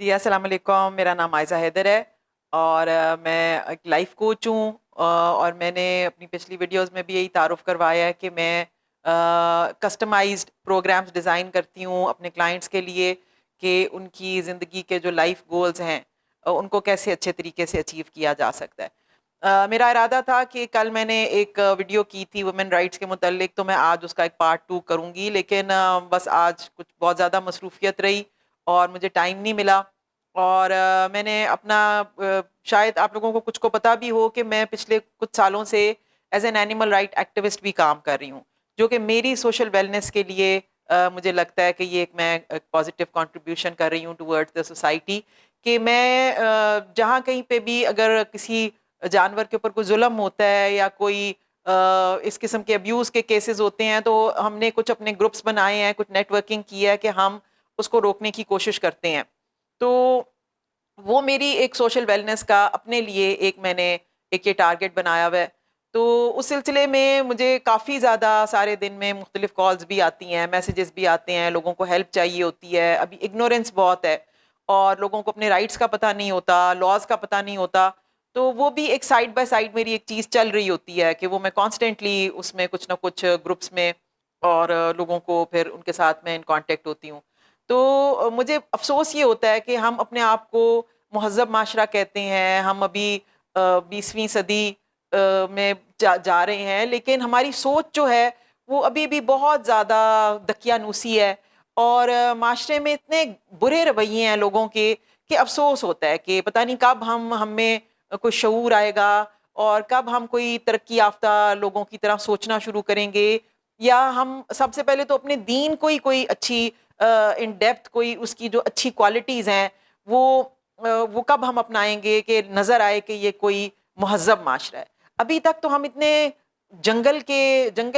جی السلام علیکم، میرا نام عائزہ حیدر ہے اور میں ایک لائف کوچ ہوں اور میں نے اپنی پچھلی ویڈیوز میں بھی یہی تعارف کروایا ہے کہ میں کسٹمائزڈ پروگرامز ڈیزائن کرتی ہوں اپنے کلائنٹس کے لیے کہ ان کی زندگی کے جو لائف گولز ہیں ان کو کیسے اچھے طریقے سے اچیو کیا جا سکتا ہے۔ میرا ارادہ تھا کہ کل میں نے ایک ویڈیو کی تھی وومن رائٹس کے متعلق، تو میں آج اس کا ایک پارٹ 2 کروں گی، لیکن بس آج کچھ بہت زیادہ مصروفیت رہی اور مجھے ٹائم نہیں ملا۔ اور میں نے اپنا شاید آپ لوگوں کو کچھ کو پتا بھی ہو کہ میں پچھلے کچھ سالوں سے as an animal right activist بھی کام کر رہی ہوں، جو کہ میری سوشل ویلنس کے لیے مجھے لگتا ہے کہ یہ ایک میں پازیٹیو کنٹریبیوشن کر رہی ہوں ٹورڈز دا سوسائٹی، کہ میں جہاں کہیں پہ بھی اگر کسی جانور کے اوپر کوئی ظلم ہوتا ہے یا کوئی اس قسم کے ابیوز کے کیسز ہوتے ہیں، تو ہم نے کچھ اپنے گروپس بنائے ہیں، کچھ نیٹ ورکنگ کی ہے کہ ہم اس کو روکنے کی کوشش کرتے ہیں۔ تو وہ میری ایک سوشل ویلنس کا اپنے لیے ایک میں نے ایک یہ ٹارگٹ بنایا ہوا ہے۔ تو اس سلسلے میں مجھے کافی زیادہ سارے دن میں مختلف کالز بھی آتی ہیں، میسیجز بھی آتے ہیں، لوگوں کو ہیلپ چاہیے ہوتی ہے۔ ابھی اگنورینس بہت ہے اور لوگوں کو اپنے رائٹس کا پتہ نہیں ہوتا، لاز کا پتہ نہیں ہوتا، تو وہ بھی ایک سائڈ بائی سائڈ میری ایک چیز چل رہی ہوتی ہے کہ وہ میں کانسٹنٹلی اس میں کچھ نہ کچھ گروپس میں اور لوگوں کو پھر ان کے ساتھ میں ان کانٹیکٹ ہوتی ہوں۔ تو مجھے افسوس یہ ہوتا ہے کہ ہم اپنے آپ کو مہذب معاشرہ کہتے ہیں، ہم ابھی 20ویں صدی میں جا رہے ہیں، لیکن ہماری سوچ جو ہے وہ ابھی بھی بہت زیادہ دقیانوسی ہے اور معاشرے میں اتنے برے رویے ہیں لوگوں کے کہ افسوس ہوتا ہے کہ پتہ نہیں کب ہم میں کوئی شعور آئے گا اور کب ہم کوئی ترقی یافتہ لوگوں کی طرح سوچنا شروع کریں گے، یا ہم سب سے پہلے تو اپنے دین کو ہی کوئی اچھی ان ڈیپتھ کوئی اس کی جو اچھی کوالٹیز ہیں وہ کب ہم اپنائیں گے کہ نظر آئے کہ یہ کوئی مہذب معاشرہ ہے۔ ابھی تک تو ہم اتنے جنگل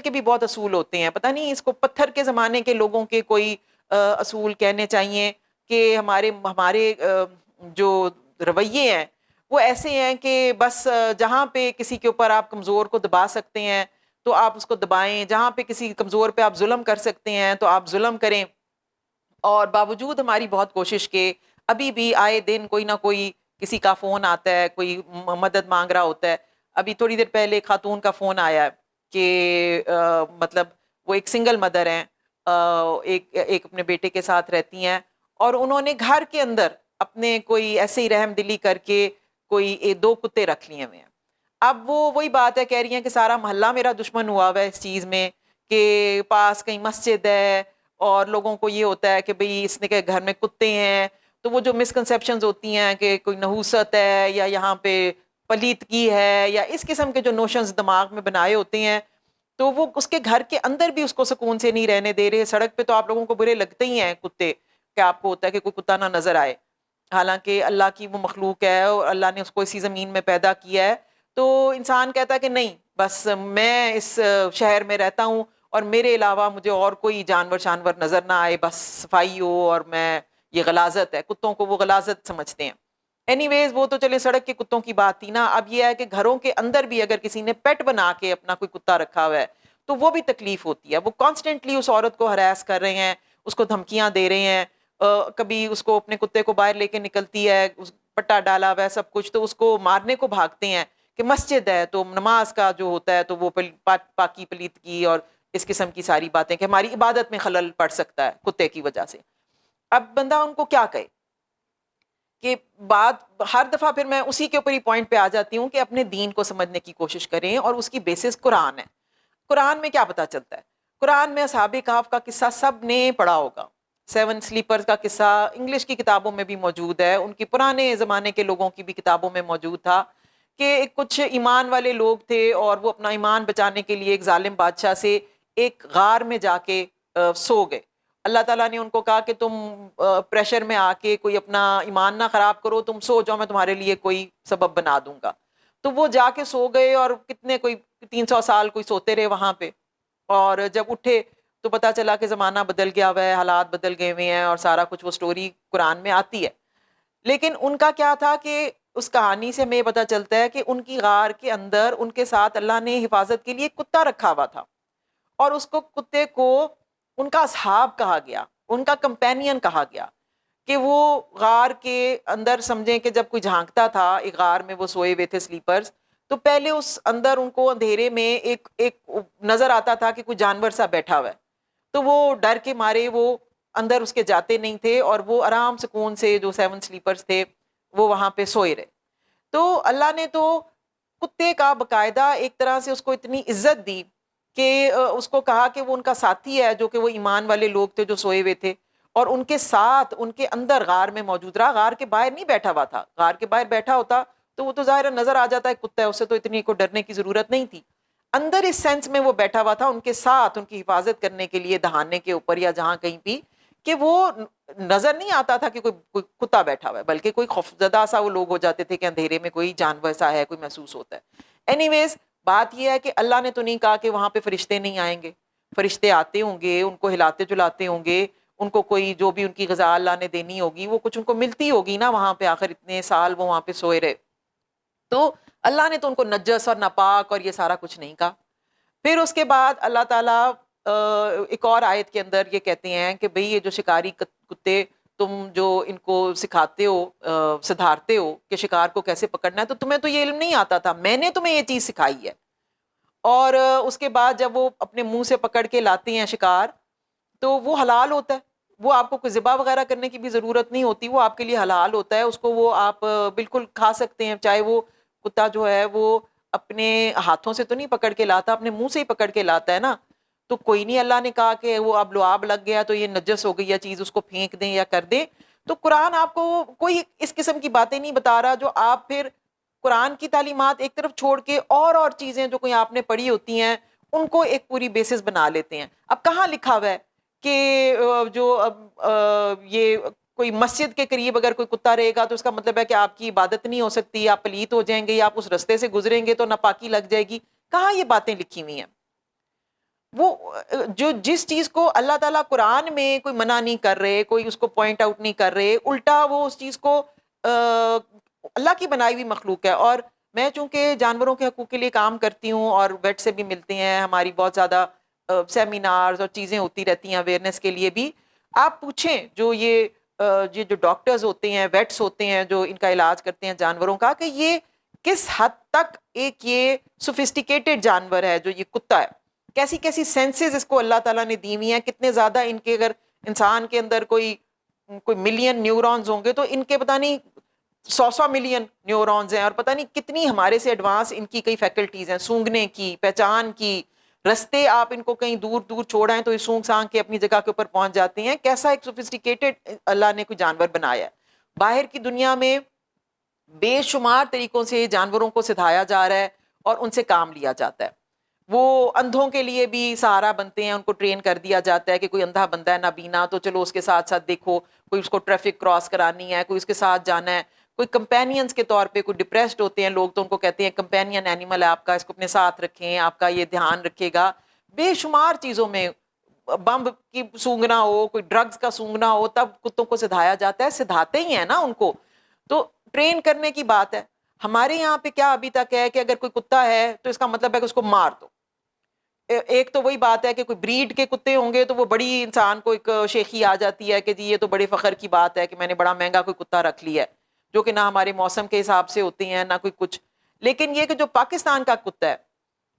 کے بھی بہت اصول ہوتے ہیں، پتہ نہیں اس کو پتھر کے زمانے کے لوگوں کے کوئی اصول کہنے چاہیے کہ ہمارے جو رویے ہیں وہ ایسے ہیں کہ بس جہاں پہ کسی کے اوپر آپ کمزور کو دبا سکتے ہیں تو آپ اس کو دبائیں، جہاں پہ کسی کمزور پہ آپ ظلم کر سکتے ہیں تو آپ ظلم کریں۔ اور باوجود ہماری بہت کوشش کے ابھی بھی آئے دن کوئی نہ کوئی کسی کا فون آتا ہے، کوئی مدد مانگ رہا ہوتا ہے۔ ابھی تھوڑی دیر پہلے خاتون کا فون آیا ہے کہ مطلب وہ ایک سنگل مدر ہیں، ایک اپنے بیٹے کے ساتھ رہتی ہیں اور انہوں نے گھر کے اندر اپنے کوئی ایسے ہی رحم دلی کر کے کوئی 2 کتے رکھ لیے ہوئے ہیں۔ اب وہ وہی بات ہے، کہہ رہی ہیں کہ سارا محلہ میرا دشمن ہوا ہوا ہے اس چیز میں کہ پاس کہیں مسجد ہے اور لوگوں کو یہ ہوتا ہے کہ بھئی اس نے کہ گھر میں کتے ہیں، تو وہ جو مسکنسیپشنز ہوتی ہیں کہ کوئی نحوست ہے یا یہاں پہ پلیدگی ہے یا اس قسم کے جو نوشنز دماغ میں بنائے ہوتے ہیں، تو وہ اس کے گھر کے اندر بھی اس کو سکون سے نہیں رہنے دے رہے۔ سڑک پہ تو آپ لوگوں کو برے لگتے ہی ہیں کتے، کہ آپ کو ہوتا ہے کہ کوئی کتا نہ نظر آئے، حالانکہ اللہ کی وہ مخلوق ہے اور اللہ نے اس کو اسی زمین میں پیدا کیا ہے۔ تو انسان کہتا ہے کہ نہیں، بس میں اس شہر میں رہتا ہوں اور میرے علاوہ مجھے اور کوئی جانور نظر نہ آئے، بس صفائی ہو اور میں یہ غلاظت ہے، کتوں کو وہ غلاظت سمجھتے ہیں۔ اینی ویز وہ تو چلے سڑک کے کتوں کی بات تھی نا، اب یہ ہے کہ گھروں کے اندر بھی اگر کسی نے پیٹ بنا کے اپنا کوئی کتا رکھا ہوا ہے تو وہ بھی تکلیف ہوتی ہے۔ وہ کانسٹنٹلی اس عورت کو ہراس کر رہے ہیں، اس کو دھمکیاں دے رہے ہیں، کبھی اس کو اپنے کتے کو باہر لے کے نکلتی ہے، پٹا ڈالا ہوا ہے سب کچھ، تو اس کو مارنے کو بھاگتے ہیں کہ مسجد ہے تو نماز کا جو ہوتا ہے تو وہ پاکی پلیدگی اور اس قسم کی ساری باتیں کہ ہماری عبادت میں خلل پڑ سکتا ہے کتے کی وجہ سے۔ اب بندہ ان کو کیا کہے کہ بات ہر دفعہ پھر میں اسی کے اوپر ہی پوائنٹ پہ آ جاتی ہوں کہ اپنے دین کو سمجھنے کی کوشش کریں، اور اس کی بیسس قرآن ہے۔ قرآن میں کیا پتا چلتا ہے؟ قرآن میں اصحاب کہف کا قصہ سب نے پڑھا ہوگا، 7 سلیپرز کا قصہ انگلش کی کتابوں میں بھی موجود ہے، ان کی پرانے زمانے کے لوگوں کی بھی کتابوں میں موجود تھا کہ کچھ ایمان والے لوگ تھے اور وہ اپنا ایمان بچانے کے لیے ایک ظالم بادشاہ سے ایک غار میں جا کے سو گئے۔ اللہ تعالیٰ نے ان کو کہا کہ تم پریشر میں آ کے کوئی اپنا ایمان نہ خراب کرو، تم سو جاؤ، میں تمہارے لیے کوئی سبب بنا دوں گا۔ تو وہ جا کے سو گئے اور کتنے کوئی 300 سال کوئی سوتے رہے وہاں پہ، اور جب اٹھے تو پتا چلا کہ زمانہ بدل گیا ہوا ہے، حالات بدل گئے ہوئے ہیں، اور سارا کچھ وہ سٹوری قرآن میں آتی ہے۔ لیکن ان کا کیا تھا کہ اس کہانی سے ہمیں پتا چلتا ہے کہ ان کی غار کے اندر ان کے ساتھ اللہ نے حفاظت کے لیے کتا رکھا ہوا تھا، اور اس کو کتے کو ان کا اصحاب کہا گیا، ان کا کمپینین کہا گیا، کہ وہ غار کے اندر سمجھیں کہ جب کوئی جھانکتا تھا، ایک غار میں وہ سوئے ہوئے تھے سلیپرز، تو پہلے اس اندر ان کو اندھیرے میں ایک نظر آتا تھا کہ کوئی جانور سا بیٹھا ہوا ہے، تو وہ ڈر کے مارے وہ اندر اس کے جاتے نہیں تھے، اور وہ آرام سکون سے جو 7 سلیپرز تھے وہ وہاں پہ سوئے رہے. تو اللہ نے تو کتے کا باقاعدہ ایک طرح سے اس کو اتنی عزت دی کہ اس کو کہا کہ وہ ان کا ساتھی ہے، جو کہ وہ ایمان والے لوگ تھے جو سوئے ہوئے تھے، اور ان کے ساتھ ان کے اندر غار میں موجود رہا. غار کے باہر نہیں بیٹھا ہوا تھا، غار کے باہر بیٹھا ہوتا تو وہ تو ظاہر نظر آ جاتا ہے کتا ہے، اسے تو اتنی کو ڈرنے کی ضرورت نہیں تھی. اندر اس سینس میں وہ بیٹھا ہوا تھا ان کے ساتھ، ان کی حفاظت کرنے کے لیے دہانے کے اوپر یا جہاں کہیں بھی، کہ وہ نظر نہیں آتا تھا کہ کوئی کتا بیٹھا ہوا ہے، بلکہ کوئی خوفزدہ سا وہ لوگ ہو جاتے تھے کہ اندھیرے میں کوئی جانور سا ہے، کوئی محسوس ہوتا ہے. اینی ویز بات یہ ہے کہ اللہ نے تو نہیں کہا کہ وہاں پہ فرشتے نہیں آئیں گے، فرشتے آتے ہوں گے، ان کو ہلاتے جلاتے ہوں گے، ان کو کوئی جو بھی ان کی غذا اللہ نے دینی ہوگی وہ کچھ ان کو ملتی ہوگی نا وہاں پہ، آخر اتنے سال وہ وہاں پہ سوئے رہے. تو اللہ نے تو ان کو نجس اور ناپاک اور یہ سارا کچھ نہیں کہا. پھر اس کے بعد اللہ تعالیٰ ایک اور آیت کے اندر یہ کہتے ہیں کہ بھئی یہ جو شکاری کتے تم جو ان کو سکھاتے ہو، سدھارتے ہو کہ شکار کو کیسے پکڑنا ہے، تو تمہیں تو یہ علم نہیں آتا تھا، میں نے تمہیں یہ چیز سکھائی ہے. اور اس کے بعد جب وہ اپنے منہ سے پکڑ کے لاتے ہیں شکار تو وہ حلال ہوتا ہے، وہ آپ کو کوئی ذبح وغیرہ کرنے کی بھی ضرورت نہیں ہوتی، وہ آپ کے لیے حلال ہوتا ہے، اس کو وہ آپ بالکل کھا سکتے ہیں. چاہے وہ کتا جو ہے وہ اپنے ہاتھوں سے تو نہیں پکڑ کے لاتا، اپنے منہ سے ہی پکڑ کے لاتا ہے نا. تو کوئی نہیں اللہ نے کہا کہ وہ اب لعاب لگ گیا تو یہ نجس ہو گئی یا چیز، اس کو پھینک دیں یا کر دیں. تو قرآن آپ کو کوئی اس قسم کی باتیں نہیں بتا رہا جو آپ پھر قرآن کی تعلیمات ایک طرف چھوڑ کے اور چیزیں جو کوئی آپ نے پڑھی ہوتی ہیں ان کو ایک پوری بیسس بنا لیتے ہیں. اب کہاں لکھا ہوا ہے کہ یہ کوئی مسجد کے قریب اگر کوئی کتا رہے گا تو اس کا مطلب ہے کہ آپ کی عبادت نہیں ہو سکتی، آپ پلیت ہو جائیں گے، یا آپ اس رستے سے گزریں گے تو ناپاکی لگ جائے گی؟ کہاں یہ باتیں لکھی ہوئی ہیں؟ وہ جو جس چیز کو اللہ تعالیٰ قرآن میں کوئی منع نہیں کر رہے، کوئی اس کو پوائنٹ آؤٹ نہیں کر رہے، الٹا وہ اس چیز کو اللہ کی بنائی ہوئی مخلوق ہے. اور میں چونکہ جانوروں کے حقوق کے لیے کام کرتی ہوں اور ویٹ سے بھی ملتے ہیں، ہماری بہت زیادہ سیمینارز اور چیزیں ہوتی رہتی ہیں اویئرنیس کے لیے بھی. آپ پوچھیں جو یہ جو ڈاکٹرز ہوتے ہیں، ویٹس ہوتے ہیں جو ان کا علاج کرتے ہیں جانوروں کا، کہ یہ کس حد تک ایک یہ سوفسٹیکیٹڈ جانور ہے جو یہ کتا ہے، کیسی کیسی سینسز اس کو اللہ تعالیٰ نے دی ہوئی ہیں، کتنے زیادہ ان کے، اگر انسان کے اندر کوئی ملین نیورونز ہوں گے تو ان کے پتہ نہیں 100 ملین نیورونز ہیں، اور پتہ نہیں کتنی ہمارے سے ایڈوانس ان کی کئی فیکلٹیز ہیں، سونگھنے کی، پہچان کی، رستے آپ ان کو کہیں دور دور چھوڑائیں تو یہ سونگ سانگ کے اپنی جگہ کے اوپر پہنچ جاتے ہیں. کیسا ایک سوفسٹیکیٹڈ اللہ نے کوئی جانور بنایا ہے. باہر کی دنیا میں بے شمار طریقوں سے جانوروں کو سدھایا جا رہا ہے اور ان سے کام لیا جاتا ہے. وہ اندھوں کے لیے بھی سہارا بنتے ہیں، ان کو ٹرین کر دیا جاتا ہے کہ کوئی اندھا بندہ ہے نابینا تو چلو اس کے ساتھ ساتھ دیکھو، کوئی اس کو ٹریفک کراس کرانی ہے، کوئی اس کے ساتھ جانا ہے، کوئی کمپینینز کے طور پہ، کوئی ڈپریسڈ ہوتے ہیں لوگ تو ان کو کہتے ہیں کمپینین اینیمل ہے آپ کا، اس کو اپنے ساتھ رکھیں، آپ کا یہ دھیان رکھے گا. بے شمار چیزوں میں بمب کی سونگنا ہو، کوئی ڈرگز کا سونگنا ہو، تب کتوں کو سدھایا جاتا ہے، سدھاتے ہی ہیں نا ان کو، تو ٹرین کرنے کی بات ہے. ہمارے یہاں پہ کیا ابھی تک ہے کہ اگر کوئی کتا ہے تو اس کا مطلب ہے کہ اس کو مار دو. ایک تو وہی بات ہے کہ کوئی بریڈ کے کتے ہوں گے تو وہ بڑی انسان کو ایک شیخی آ جاتی ہے کہ جی یہ تو بڑے فخر کی بات ہے کہ میں نے بڑا مہنگا کوئی کتا رکھ لیا ہے، جو کہ نہ ہمارے موسم کے حساب سے ہوتے ہیں نہ کوئی کچھ. لیکن یہ کہ جو پاکستان کا کتا ہے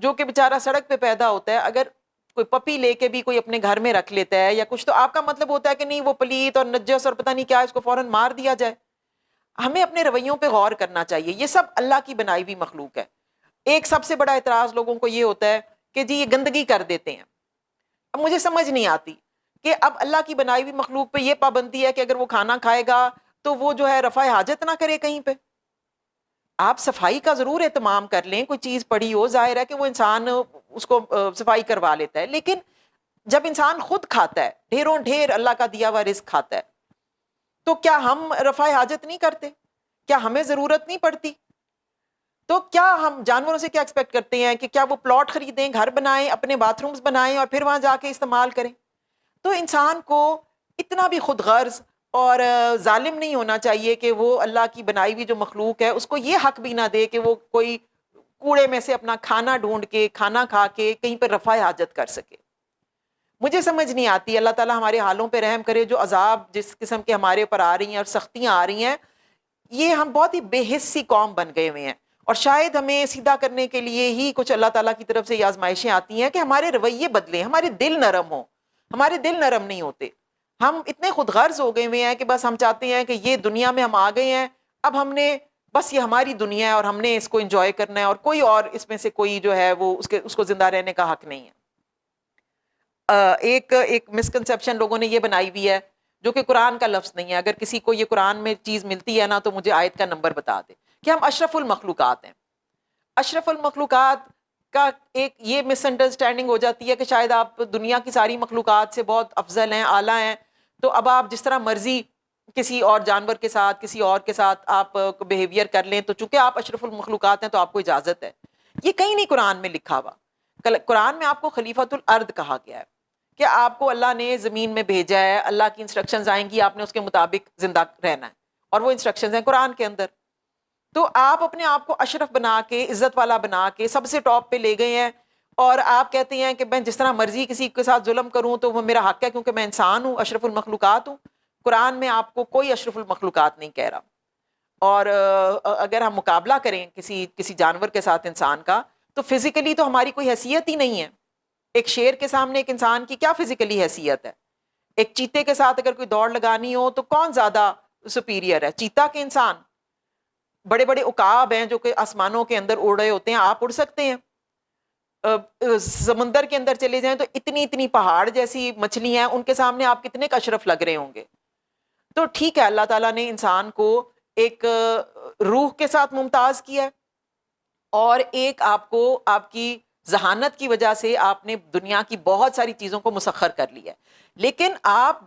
جو کہ بیچارہ سڑک پہ پیدا ہوتا ہے، اگر کوئی پپی لے کے بھی کوئی اپنے گھر میں رکھ لیتا ہے یا کچھ، تو آپ کا مطلب ہوتا ہے کہ نہیں وہ پلیت اور نجس اور پتہ نہیں کیا، اس کو فوراً مار دیا جائے. ہمیں اپنے رویوں پہ غور کرنا چاہیے. یہ سب اللہ کی بنائی ہوئی مخلوق ہے. ایک سب سے بڑا اعتراض لوگوں کو یہ ہوتا ہے کہ جی یہ گندگی کر دیتے ہیں. اب مجھے سمجھ نہیں آتی کہ اب اللہ کی بنائی ہوئی مخلوق پہ یہ پابندی ہے کہ اگر وہ کھانا کھائے گا تو وہ جو ہے رفع حاجت نہ کرے کہیں پہ. آپ صفائی کا ضرور اہتمام کر لیں، کوئی چیز پڑی ہو، ظاہر ہے کہ وہ انسان اس کو صفائی کروا لیتا ہے، لیکن جب انسان خود کھاتا ہے، ڈھیروں ڈھیر اللہ کا دیا ہوا رزق کھاتا ہے، تو کیا ہم رفع حاجت نہیں کرتے؟ کیا ہمیں ضرورت نہیں پڑتی؟ تو کیا ہم جانوروں سے کیا ایکسپیکٹ کرتے ہیں کہ کیا وہ پلاٹ خریدیں، گھر بنائیں، اپنے باتھ رومز بنائیں اور پھر وہاں جا کے استعمال کریں؟ تو انسان کو اتنا بھی خود غرض اور ظالم نہیں ہونا چاہیے کہ وہ اللہ کی بنائی ہوئی جو مخلوق ہے اس کو یہ حق بھی نہ دے کہ وہ کوئی کوڑے میں سے اپنا کھانا ڈھونڈ کے، کھانا کھا کے کہیں پر رفع حاجت کر سکے. مجھے سمجھ نہیں آتی. اللہ تعالیٰ ہمارے حالوں پہ رحم کرے. جو عذاب جس قسم کے ہمارے اوپر آ رہی ہیں اور سختیاں آ رہی ہیں, یہ ہم بہت ہی بے حس سی قوم بن گئے ہوئے ہیں, اور شاید ہمیں سیدھا کرنے کے لیے ہی کچھ اللہ تعالیٰ کی طرف سے یہ آزمائشیں آتی ہیں کہ ہمارے رویے بدلیں, ہمارے دل نرم ہوں. ہمارے دل نرم نہیں ہوتے. ہم اتنے خود غرض ہو گئے ہوئے ہیں کہ بس ہم چاہتے ہیں کہ یہ دنیا میں ہم آ گئے ہیں, اب ہم نے بس یہ ہماری دنیا ہے اور ہم نے اس کو انجوائے کرنا ہے, اور کوئی اور اس میں سے کوئی جو ہے وہ اس کو زندہ رہنے کا حق نہیں ہے. ایک مسکنسیپشن لوگوں نے یہ بنائی ہوئی ہے جو کہ قرآن کا لفظ نہیں ہے. اگر کسی کو یہ قرآن میں چیز ملتی ہے نا تو مجھے آیت کا نمبر بتا دے, کہ ہم اشرف المخلوقات ہیں. اشرف المخلوقات کا ایک یہ مس انڈرسٹینڈنگ ہو جاتی ہے کہ شاید آپ دنیا کی ساری مخلوقات سے بہت افضل ہیں, اعلیٰ ہیں, تو اب آپ جس طرح مرضی کسی اور جانور کے ساتھ, کسی اور کے ساتھ آپ بیہیویئر کر لیں, تو چونکہ آپ اشرف المخلوقات ہیں تو آپ کو اجازت ہے. یہ کہیں نہیں قرآن میں لکھا ہوا. قرآن میں آپ کو خلیفۃ الارض کہا گیا ہے کہ آپ کو اللہ نے زمین میں بھیجا ہے, اللہ کی انسٹرکشنز آئیں گی, آپ نے اس کے مطابق زندہ رہنا ہے, اور وہ انسٹرکشنز ہیں قرآن کے اندر. تو آپ اپنے آپ کو اشرف بنا کے, عزت والا بنا کے سب سے ٹاپ پہ لے گئے ہیں, اور آپ کہتے ہیں کہ میں جس طرح مرضی کسی کے ساتھ ظلم کروں تو وہ میرا حق ہے کیونکہ میں انسان ہوں, اشرف المخلوقات ہوں. قرآن میں آپ کو کوئی اشرف المخلوقات نہیں کہہ رہا. اور اگر ہم مقابلہ کریں کسی جانور کے ساتھ انسان کا, تو فزیکلی تو ہماری کوئی حیثیت ہی نہیں ہے. ایک شیر کے سامنے ایک انسان کی کیا فزیکلی حیثیت ہے؟ ایک چیتے کے ساتھ اگر کوئی دوڑ لگانی ہو تو کون زیادہ سپیریئر ہے, چیتا کے انسان؟ بڑے بڑے عقاب ہیں جو کہ آسمانوں کے اندر اڑ رہے ہوتے ہیں, آپ اڑ سکتے ہیں. سمندر کے اندر چلے جائیں تو اتنی اتنی پہاڑ جیسی مچھلی ہیں, ان کے سامنے آپ کتنے کا اشرف لگ رہے ہوں گے. تو ٹھیک ہے, اللہ تعالیٰ نے انسان کو ایک روح کے ساتھ ممتاز کیا ہے, اور ایک آپ کو آپ کی ذہانت کی وجہ سے آپ نے دنیا کی بہت ساری چیزوں کو مسخر کر لیا ہے. لیکن آپ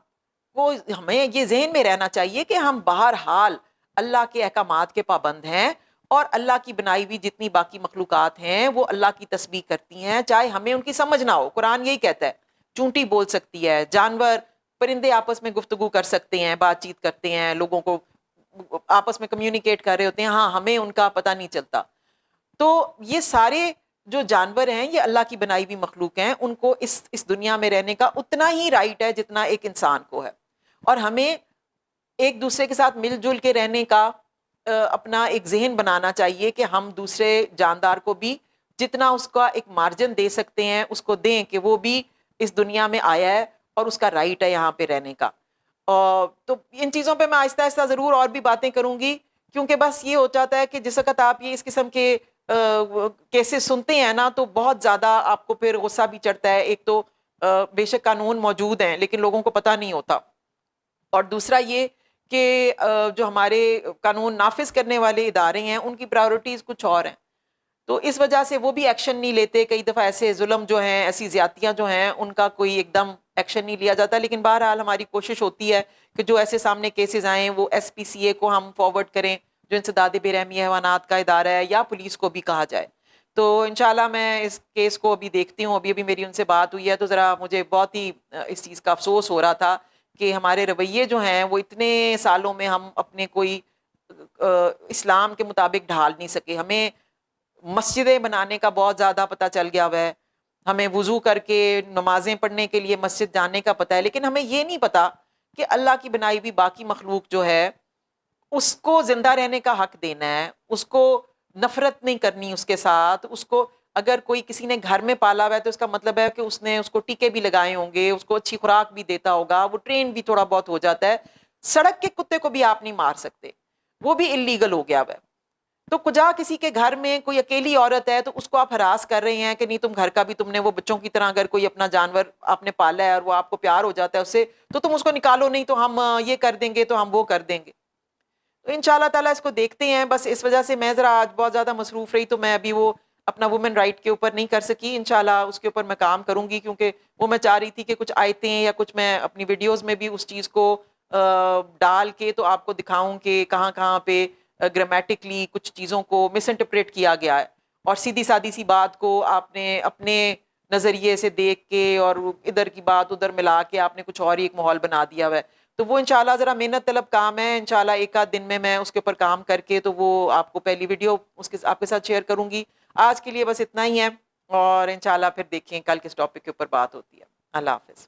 کو, ہمیں یہ ذہن میں رہنا چاہیے کہ ہم بہرحال اللہ کے احکامات کے پابند ہیں, اور اللہ کی بنائی ہوئی جتنی باقی مخلوقات ہیں وہ اللہ کی تسبیح کرتی ہیں, چاہے ہمیں ان کی سمجھ نہ ہو. قرآن یہی کہتا ہے, چونٹی بول سکتی ہے, جانور پرندے آپس میں گفتگو کر سکتے ہیں, بات چیت کرتے ہیں, لوگوں کو آپس میں کمیونیکیٹ کر رہے ہوتے ہیں, ہاں ہمیں ان کا پتہ نہیں چلتا. تو یہ سارے جو جانور ہیں یہ اللہ کی بنائی ہوئی مخلوق ہیں, ان کو اس دنیا میں رہنے کا اتنا ہی رائٹ ہے جتنا ایک انسان کو ہے. اور ہمیں ایک دوسرے کے ساتھ مل جل کے رہنے کا اپنا ایک ذہن بنانا چاہیے کہ ہم دوسرے جاندار کو بھی جتنا اس کا ایک مارجن دے سکتے ہیں اس کو دیں, کہ وہ بھی اس دنیا میں آیا ہے اور اس کا رائٹ ہے یہاں پہ رہنے کا. تو ان چیزوں پہ میں آہستہ آہستہ ضرور اور بھی باتیں کروں گی, کیونکہ بس یہ ہو جاتا ہے کہ جس وقت آپ یہ اس قسم کے کیسز سنتے ہیں نا تو بہت زیادہ آپ کو پھر غصہ بھی چڑھتا ہے. ایک تو بے شک قانون موجود ہیں لیکن لوگوں کو پتہ نہیں ہوتا, اور دوسرا یہ کہ جو ہمارے قانون نافذ کرنے والے ادارے ہیں ان کی پرائیورٹیز کچھ اور ہیں, تو اس وجہ سے وہ بھی ایکشن نہیں لیتے. کئی دفعہ ایسے ظلم جو ہیں, ایسی زیادتیاں جو ہیں, ان کا کوئی ایک دم ایکشن نہیں لیا جاتا. لیکن بہرحال ہماری کوشش ہوتی ہے کہ جو ایسے سامنے کیسز آئیں وہ SPCA کو ہم فارورڈ کریں, جو انسداد بے رحمی حیوانات کا ادارہ ہے, یا پولیس کو بھی کہا جائے. تو انشاءاللہ میں اس کیس کو ابھی دیکھتی ہوں. ابھی میری ان سے بات ہوئی ہے تو ذرا مجھے بہت ہی اس چیز کا افسوس ہو رہا تھا کہ ہمارے رویے جو ہیں وہ اتنے سالوں میں ہم اپنے کوئی اسلام کے مطابق ڈھال نہیں سکے. ہمیں مسجدیں بنانے کا بہت زیادہ پتہ چل گیا ہوا ہے, ہمیں وضو کر کے نمازیں پڑھنے کے لیے مسجد جانے کا پتہ ہے, لیکن ہمیں یہ نہیں پتہ کہ اللہ کی بنائی ہوئی باقی مخلوق جو ہے اس کو زندہ رہنے کا حق دینا ہے, اس کو نفرت نہیں کرنی اس کے ساتھ. اس کو اگر کوئی کسی نے گھر میں پالا ہوا ہے تو اس کا مطلب ہے کہ اس نے اس کو ٹیکے بھی لگائے ہوں گے, اس کو اچھی خوراک بھی دیتا ہوگا, وہ ٹرین بھی تھوڑا بہت ہو جاتا ہے. سڑک کے کتے کو بھی آپ نہیں مار سکتے, وہ بھی انلیگل ہو گیا ہوا ہے. تو کجا کسی کے گھر میں کوئی اکیلی عورت ہے تو اس کو آپ ہراس کر رہے ہیں کہ نہیں تم گھر کا بھی, تم نے وہ بچوں کی طرح اگر کوئی اپنا جانور آپ نے پالا ہے اور وہ آپ کو پیار ہو جاتا ہے اس سے, تو تم اس کو نکالو نہیں تو ہم یہ کر دیں گے, تو ہم وہ کر دیں گے. تو انشاءاللہ تعالیٰ اس کو دیکھتے ہیں. بس اس وجہ سے میں ذرا آج بہت زیادہ مصروف رہی تو میں ابھی وہ اپنا وومن رائٹ کے اوپر نہیں کر سکی. انشاءاللہ اس کے اوپر میں کام کروں گی, کیونکہ وہ میں چاہ رہی تھی کہ کچھ آیتیں یا کچھ میں اپنی ویڈیوز میں بھی اس چیز کو ڈال کے تو آپ کو دکھاؤں کہ کہاں کہاں پہ گرامیٹکلی کچھ چیزوں کو مس انٹرپریٹ کیا گیا ہے, اور سیدھی سادی سی بات کو آپ نے اپنے نظریے سے دیکھ کے اور ادھر کی بات ادھر ملا کے آپ نے کچھ اور ہی ایک ماحول بنا دیا ہوا ہے. تو وہ انشاءاللہ ذرا محنت طلب کام ہے. انشاءاللہ ایک آدھ دن میں اس کے اوپر کام کر کے تو وہ آپ کو پہلی ویڈیو آپ کے ساتھ شیئر کروں گی. آج کے لیے بس اتنا ہی ہے, اور انشاءاللہ پھر دیکھیں کل کس ٹاپک کے اوپر بات ہوتی ہے. اللہ حافظ.